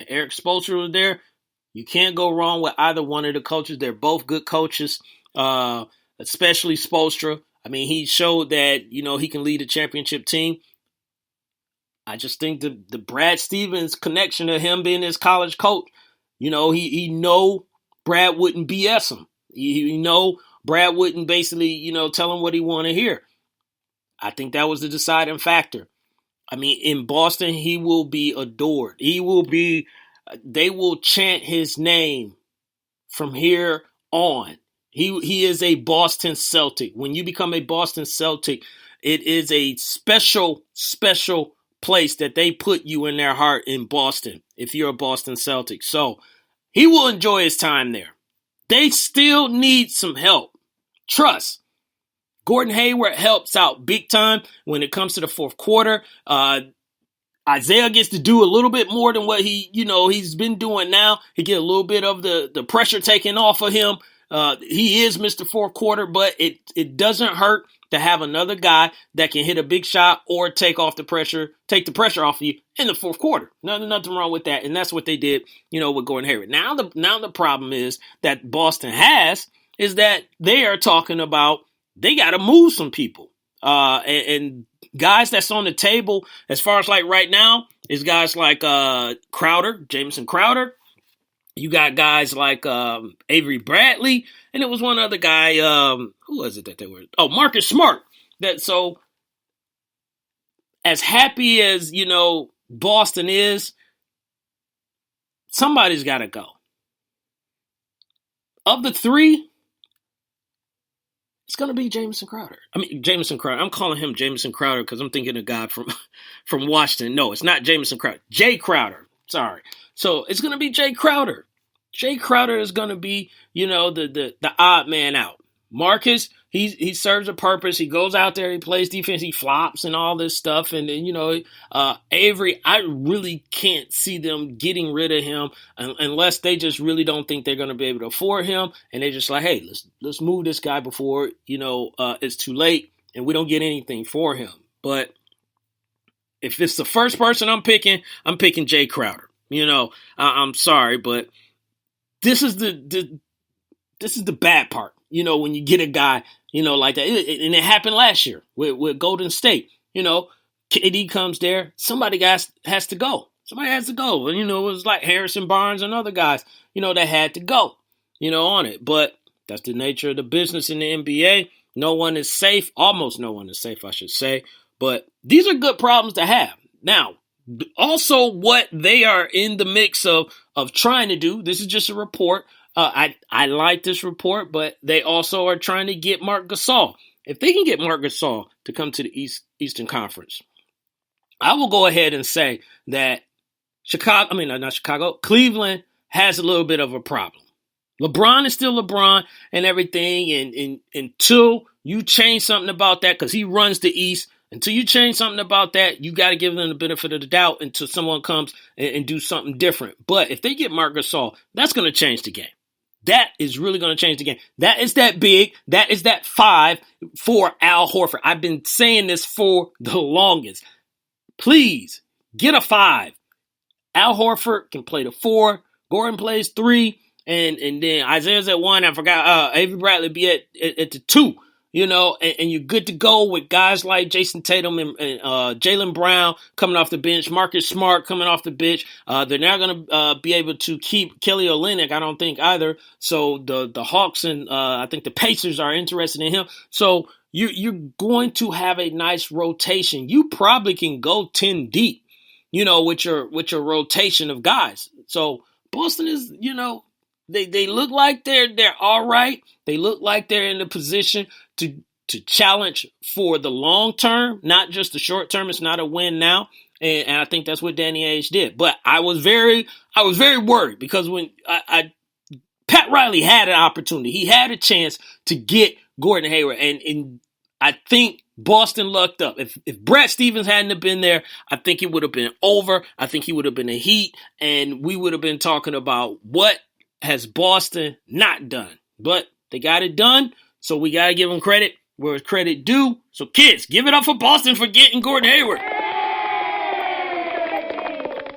Eric Spoelstra was there. You can't go wrong with either one of the coaches. They're both good coaches, especially Spoelstra. I mean, he showed that, he can lead a championship team. I just think the Brad Stevens connection to him being his college coach, he know Brad wouldn't BS him. He know Brad wouldn't basically, tell him what he want to hear. I think that was the deciding factor. I mean, in Boston, he will be adored. They will chant his name from here on. He is a Boston Celtic. When you become a Boston Celtic, it is a special, special place that they put you in their heart in Boston if you're a Boston Celtic. So he will enjoy his time there. They still need some help. Trust. Gordon Hayward helps out big time when it comes to the fourth quarter. Isaiah gets to do a little bit more than what he's been doing now. He get a little bit of the pressure taken off of him. He is Mr. Fourth Quarter, but it doesn't hurt to have another guy that can hit a big shot or take the pressure off of you in the fourth quarter. Nothing wrong with that, and that's what they did, with Gordon Hayward. Now the problem is that Boston has is that they are talking about they got to move some people, and guys that's on the table as far as like right now is guys like Jamison Crowder. You got guys like Avery Bradley, and it was one other guy. Who was it that they were? Oh, Marcus Smart. So as happy as Boston is, somebody's got to go. Of the three, it's going to be Jamison Crowder. I'm calling him Jamison Crowder because I'm thinking of a guy from Washington. No, it's not Jamison Crowder. Jay Crowder. Sorry. So it's going to be Jay Crowder. Jay Crowder is going to be, the odd man out. Marcus, he serves a purpose. He goes out there, he plays defense, he flops and all this stuff. And then, Avery, I really can't see them getting rid of him unless they just really don't think they're going to be able to afford him. And they're just like, hey, let's move this guy before, it's too late and we don't get anything for him. But if it's the first person I'm picking Jay Crowder. I'm sorry, but this is the bad part, when you get a guy, like that. And it happened last year with Golden State. KD comes there. Somebody has to go. Somebody has to go. And, it was like Harrison Barnes and other guys, that had to go, on it. But that's the nature of the business in the NBA. No one is safe. Almost no one is safe, I should say. But these are good problems to have. Now, also what they are in the mix of trying to do, this is just a report. I like this report, but they also are trying to get Marc Gasol. If they can get Marc Gasol to come to the Eastern Conference, I will go ahead and say that Cleveland has a little bit of a problem. LeBron is still LeBron and everything, and until you change something about that, because he runs the East, until you change something about that, you got to give them the benefit of the doubt until someone comes and do something different. But if they get Marc Gasol, that's going to change the game. That is really going to change the game. That is that big. That is that 5 for Al Horford. I've been saying this for the longest. Please get a 5. Al Horford can play the 4. Gordon plays 3. And then Isaiah's at 1. I forgot Avery Bradley be at the 2. And you're good to go with guys like Jason Tatum and Jaylen Brown coming off the bench, Marcus Smart coming off the bench. They're not going to be able to keep Kelly Olynyk, I don't think either. So the Hawks and I think the Pacers are interested in him. So you're going to have a nice rotation. You probably can go 10 deep, with your rotation of guys. So Boston is, They look like they're all right. They look like they're in a position to challenge for the long term, not just the short term. It's not a win now, and I think that's what Danny Ainge did. But I was very worried because when Pat Riley had an opportunity, he had a chance to get Gordon Hayward, and I think Boston lucked up. If Brad Stevens hadn't have been there, I think it would have been over. I think he would have been a Heat, and we would have been talking about what has Boston not done. But they got it done, so we got to give them credit where it's credit due. So kids, give it up for Boston for getting Gordon Hayward.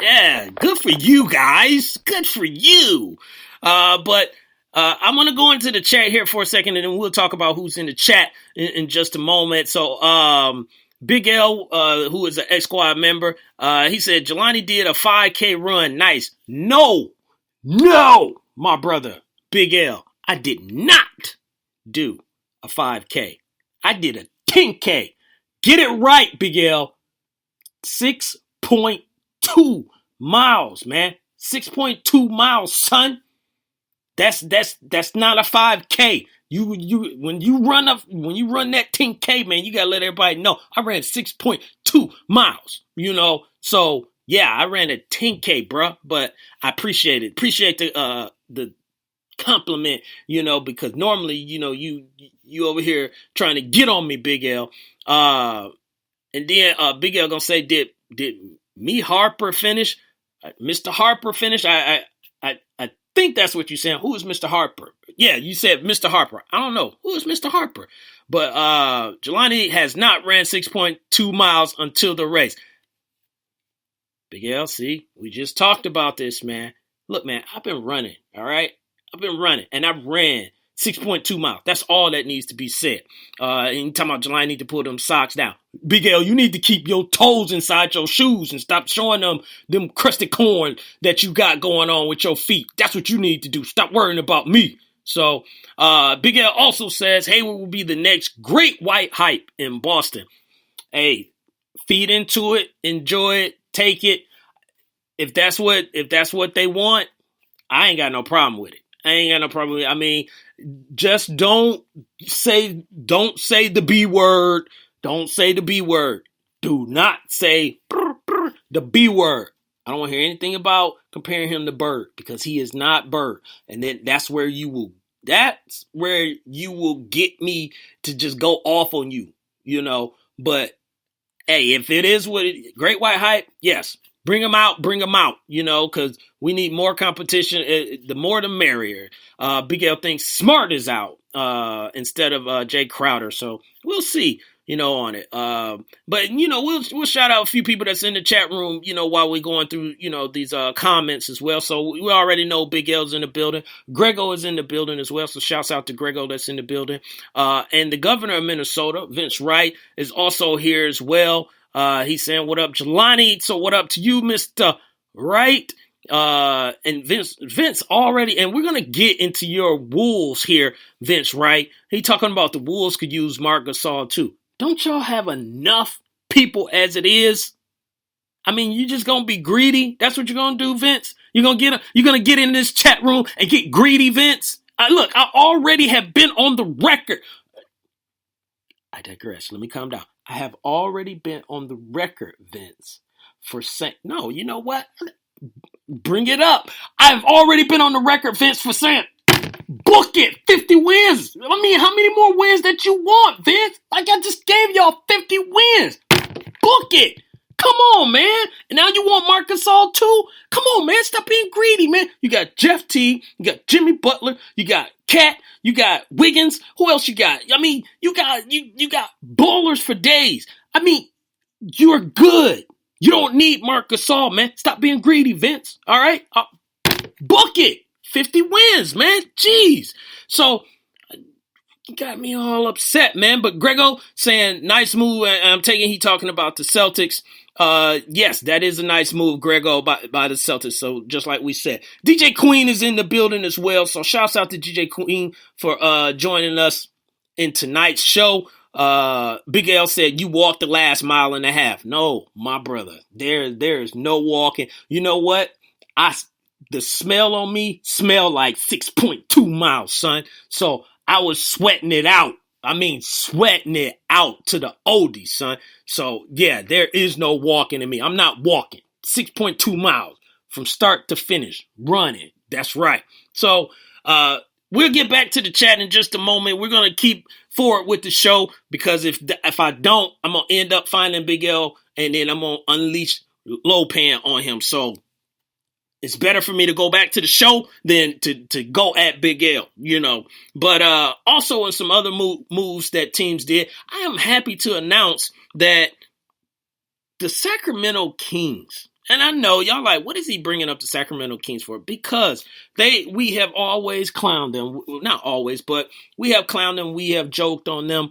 Yeah, good for you guys. Good for you. But I'm going to go into the chat here for a second, and then we'll talk about who's in the chat in just a moment. So, Big L, who is an X Squad member, he said, Jelani did a 5K run. Nice. No, my brother, Big L, I did not do a 5K. I did a 10K. Get it right, Big L. 6.2 miles, man. 6.2 miles, son. That's not a 5K. When you run that 10K, man, you gotta let everybody know I ran 6.2 miles. So yeah, I ran a 10K, bro. But I appreciate it. Appreciate the compliment, because normally, you over here trying to get on me, Big L. And then Big L gonna say, did me Harper finish? Mr. Harper finish? I think that's what you're saying. Who is Mr. Harper? Yeah, you said Mr. Harper. I don't know. Who is Mr. Harper? But Jelani has not ran 6.2 miles until the race. Big L, see, we just talked about this, man. Look, man, I've been running, all right? I've been running, and I ran 6.2 miles. That's all that needs to be said. And you talking about Jelani need to pull them socks down. Big L, you need to keep your toes inside your shoes and stop showing them crusted corn that you got going on with your feet. That's what you need to do. Stop worrying about me. So, Big L also says, Hayward will be the next great white hype in Boston. Hey, feed into it, enjoy it, take it. If that's what they want, I ain't got no problem with it. I ain't got no problem with it. I mean, just don't say the B word. Don't say the B word. Do not say the B word. I don't want to hear anything about comparing him to Bird, because he is not Bird. And then that's where you will get me to just go off on you, But hey, if it is great white hype, yes. Bring them out, because we need more competition. The more the merrier. Big L thinks Smart is out instead of Jay Crowder. So we'll see, on it. But, we'll shout out a few people that's in the chat room, while we're going through, these comments as well. So we already know Big L's in the building. Grego is in the building as well. So shouts out to Grego that's in the building. And the governor of Minnesota, Vince Wright, is also here as well. He's saying, what up, Jelani? So what up to you, Mr. Wright? And Vince already, and we're going to get into your Wolves here, Vince Wright. He talking about the Wolves could use Marc Gasol too. Don't y'all have enough people as it is? I mean, you just going to be greedy? That's what you're going to do, Vince? You're going to get in this chat room and get greedy, Vince? Look, I already have been on the record. I digress. Let me calm down. I have already been on the record, Vince, for saying, no, you know what? Bring it up. I've already been on the record, Vince, for saying, book it, 50 wins. I mean, how many more wins that you want, Vince? Like I just gave y'all 50 wins. Book it. Come on, man. And now you want Marc Gasol too? Come on, man. Stop being greedy, man. You got Jeff Teague. You got Jimmy Butler. You got Cat. You got Wiggins. Who else you got? I mean, you got ballers for days. I mean, you're good. You don't need Marc Gasol, man. Stop being greedy, Vince. All right? Book it. 50 wins, man. Jeez. So, you got me all upset, man. But Grego saying, nice move. I'm taking he talking about the Celtics. Yes, that is a nice move, Grego, by the Celtics. So just like we said, DJ Queen is in the building as well. So shouts out to DJ Queen for joining us in tonight's show. Big L said you walked the last mile and a half. No, my brother, there is no walking. You know what? The smell on me smelled like 6.2 miles, son. So I was sweating it out. I mean, sweating it out to the oldies, son. So, yeah, there is no walking in me. I'm not walking. 6.2 miles from start to finish. Running. That's right. So, we'll get back to the chat in just a moment. We're going to keep forward with the show because if I don't, I'm going to end up finding Big L and then I'm going to unleash Lopan on him. So, it's better for me to go back to the show than to go at Big L, But also in some other moves that teams did, I am happy to announce that the Sacramento Kings, And I know y'all like, what is he bringing up the Sacramento Kings for? Because we have always clowned them. Not always, but we have clowned them. We have joked on them.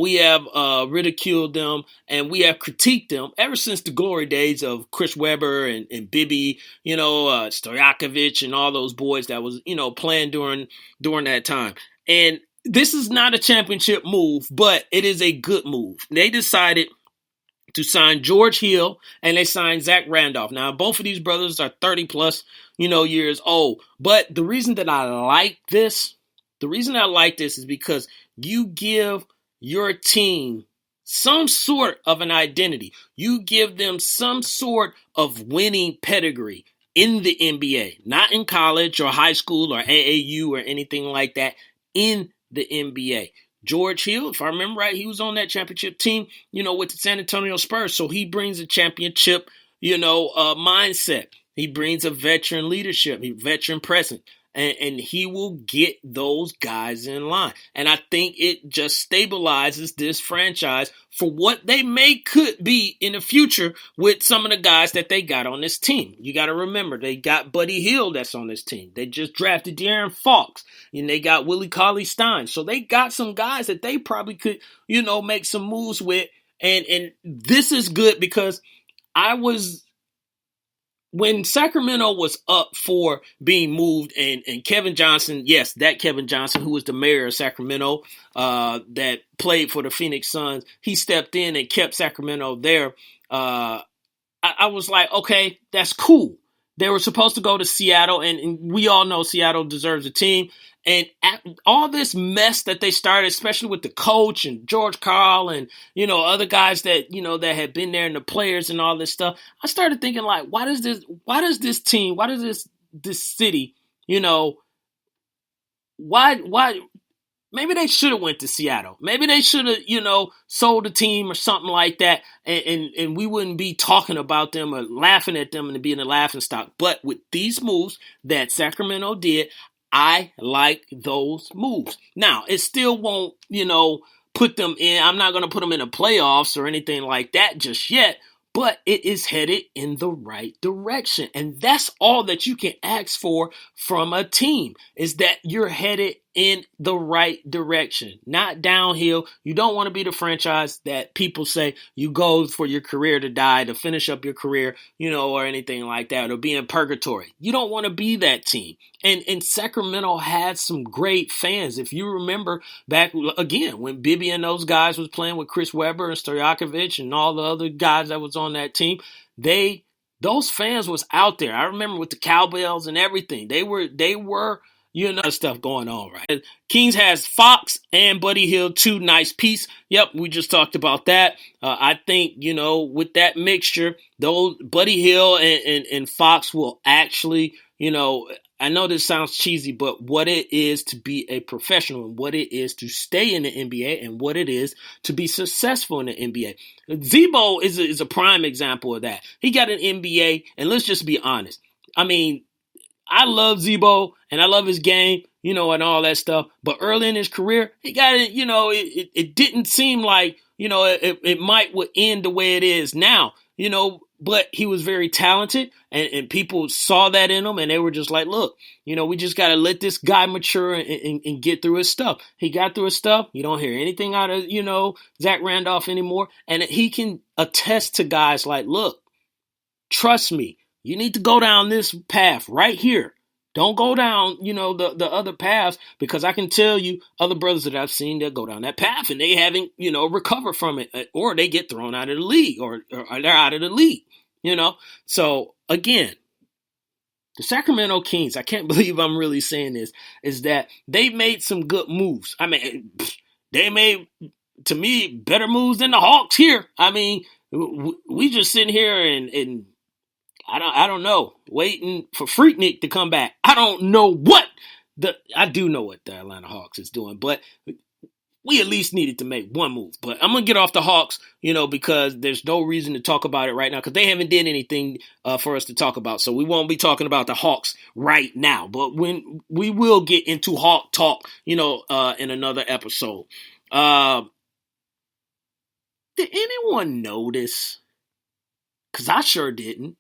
We have ridiculed them, and we have critiqued them ever since the glory days of Chris Webber and Bibby, Stojakovic and all those boys that was, playing during that time. And this is not a championship move, but it is a good move. They decided to sign George Hill, and they signed Zach Randolph. Now, both of these brothers are 30 plus, years old. But the reason that I like this, is because you give your team some sort of an identity. You give them some sort of winning pedigree in the NBA, not in college or high school or AAU or anything like that, in the NBA. George Hill, if I remember right, he was on that championship team, with the San Antonio Spurs. So he brings a championship, mindset. He brings a veteran leadership, a veteran presence. And he will get those guys in line. And I think it just stabilizes this franchise for what they could be in the future with some of the guys that they got on this team. You got to remember, they got Buddy Hield that's on this team. They just drafted De'Aaron Fox, and they got Willie Cauley-Stein. So they got some guys that they probably could, make some moves with. And this is good because when Sacramento was up for being moved, and Kevin Johnson, yes, that Kevin Johnson, who was the mayor of Sacramento, that played for the Phoenix Suns, he stepped in and kept Sacramento there. I was like, okay, that's cool. They were supposed to go to Seattle, and we all know Seattle deserves a team. And all this mess that they started, especially with the coach and George Karl and, other guys that, that had been there and the players and all this stuff, I started thinking, like, why does this team, why does this city, why maybe they should have went to Seattle. Maybe they should have, sold a team or something like that, and we wouldn't be talking about them or laughing at them and being a laughing stock. But with these moves that Sacramento did, I like those moves. Now, it still won't, put them in. I'm not going to put them in the playoffs or anything like that just yet, but it is headed in the right direction. And that's all that you can ask for from a team, is that you're headed in the right direction, not downhill. You don't want to be the franchise that people say you go for your career to die, to finish up your career, or anything like that, or be in purgatory. You don't want to be that team. And Sacramento had some great fans. If you remember back, again, when Bibby and those guys was playing with Chris Webber and Stojakovic and all the other guys that was on that team, those fans was out there. I remember with the cowbells and everything. They were stuff going on, right? Kings has Fox and Buddy Hield, two nice pieces. Yep, we just talked about that. I think, with that mixture, those Buddy Hield and Fox will actually, I know this sounds cheesy, but what it is to be a professional and what it is to stay in the NBA and what it is to be successful in the NBA. Zebo is a prime example of that. He got an NBA, and let's just be honest. I mean, I love Zebo and I love his game, and all that stuff. But early in his career, he got it, it didn't seem like, it might would end the way it is now, but he was very talented and people saw that in him and they were just like, look, we just got to let this guy mature and get through his stuff. He got through his stuff. You don't hear anything out of, Zach Randolph anymore. And he can attest to guys like, look, trust me, you need to go down this path right here. Don't go down, the other paths, because I can tell you other brothers that I've seen that go down that path and they haven't, recovered from it, or they get thrown out of the league or they're out of the league, So again, the Sacramento Kings, I can't believe I'm really saying this, is that they made some good moves. I mean, they made, to me, better moves than the Hawks here. I mean, we just sitting here and I don't know, waiting for Freaknik to come back. I don't know I do know what the Atlanta Hawks is doing, but we at least needed to make one move. But I'm going to get off the Hawks, because there's no reason to talk about it right now because they haven't did anything for us to talk about. So we won't be talking about the Hawks right now. But when we will get into Hawk talk, in another episode. Did anyone notice? Because I sure didn't.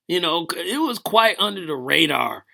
You know, it was quite under the radar